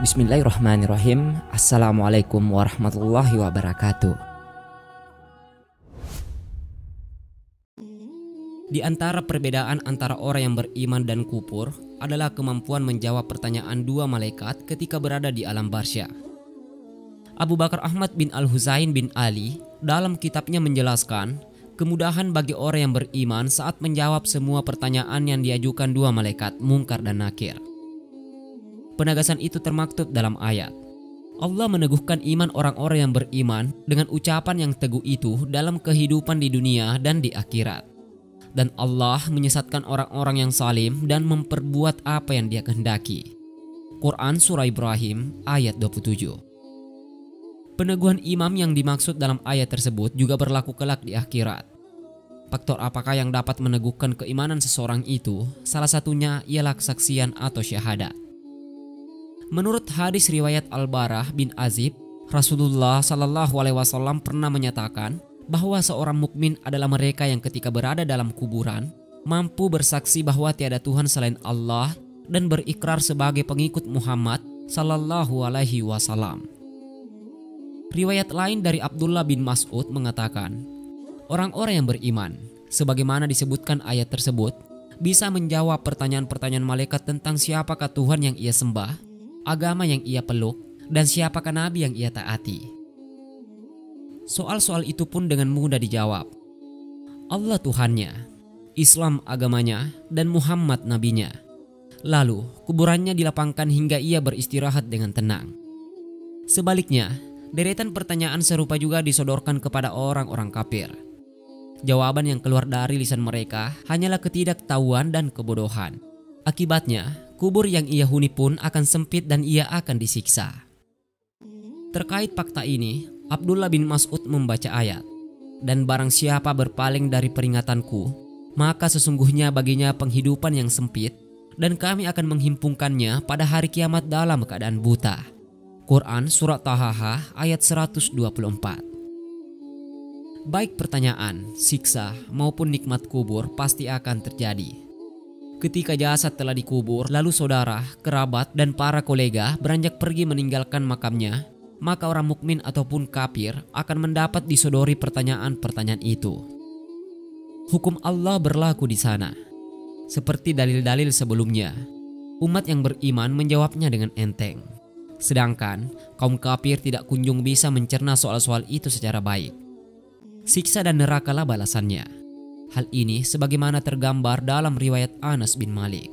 Bismillahirrahmanirrahim. Assalamualaikum warahmatullahi wabarakatuh. Di antara perbedaan antara orang yang beriman dan kufur adalah kemampuan menjawab pertanyaan dua malaikat ketika berada di alam barzah. Abu Bakar Ahmad bin Al-Husain bin Ali dalam kitabnya menjelaskan kemudahan bagi orang yang beriman saat menjawab semua pertanyaan yang diajukan dua malaikat Munkar dan Nakir. Penegasan itu termaktub dalam ayat. Allah meneguhkan iman orang-orang yang beriman dengan ucapan yang teguh itu dalam kehidupan di dunia dan di akhirat. Dan Allah menyesatkan orang-orang yang zalim dan memperbuat apa yang Dia kehendaki. Quran Surah Ibrahim ayat 27. Peneguhan iman yang dimaksud dalam ayat tersebut juga berlaku kelak di akhirat. Faktor apakah yang dapat meneguhkan keimanan seseorang itu? Salah satunya ialah kesaksian atau syahadat. Menurut hadis riwayat Al-Barah bin Azib, Rasulullah Shallallahu Alaihi Wasallam pernah menyatakan bahwa seorang mukmin adalah mereka yang ketika berada dalam kuburan mampu bersaksi bahwa tiada Tuhan selain Allah dan berikrar sebagai pengikut Muhammad Shallallahu Alaihi Wasallam. Riwayat lain dari Abdullah bin Mas'ud mengatakan, orang-orang yang beriman, sebagaimana disebutkan ayat tersebut, bisa menjawab pertanyaan-pertanyaan malaikat tentang siapakah Tuhan yang ia sembah, agama yang ia peluk, dan siapakah nabi yang ia taati. Soal-soal itu pun dengan mudah dijawab. Allah Tuhannya, Islam agamanya, dan Muhammad nabinya. Lalu kuburannya dilapangkan hingga ia beristirahat dengan tenang. Sebaliknya, deretan pertanyaan serupa juga disodorkan kepada orang-orang kafir. Jawaban yang keluar dari lisan mereka hanyalah ketidaktahuan dan kebodohan. Akibatnya, kubur yang ia huni pun akan sempit dan ia akan disiksa. Terkait fakta ini, Abdullah bin Mas'ud membaca ayat, dan barang siapa berpaling dari peringatanku, maka sesungguhnya baginya penghidupan yang sempit, dan kami akan menghimpunkannya pada hari kiamat dalam keadaan buta. Quran Surat Taha ayat 124. Baik pertanyaan, siksa, maupun nikmat kubur pasti akan terjadi. Ketika jasad telah dikubur, lalu saudara, kerabat, dan para kolega beranjak pergi meninggalkan makamnya, maka orang mukmin ataupun kafir akan mendapat disodori pertanyaan-pertanyaan itu. Hukum Allah berlaku di sana. Seperti dalil-dalil sebelumnya, umat yang beriman menjawabnya dengan enteng. Sedangkan kaum kafir tidak kunjung bisa mencerna soal-soal itu secara baik. Siksa dan nerakalah balasannya. Hal ini sebagaimana tergambar dalam riwayat Anas bin Malik.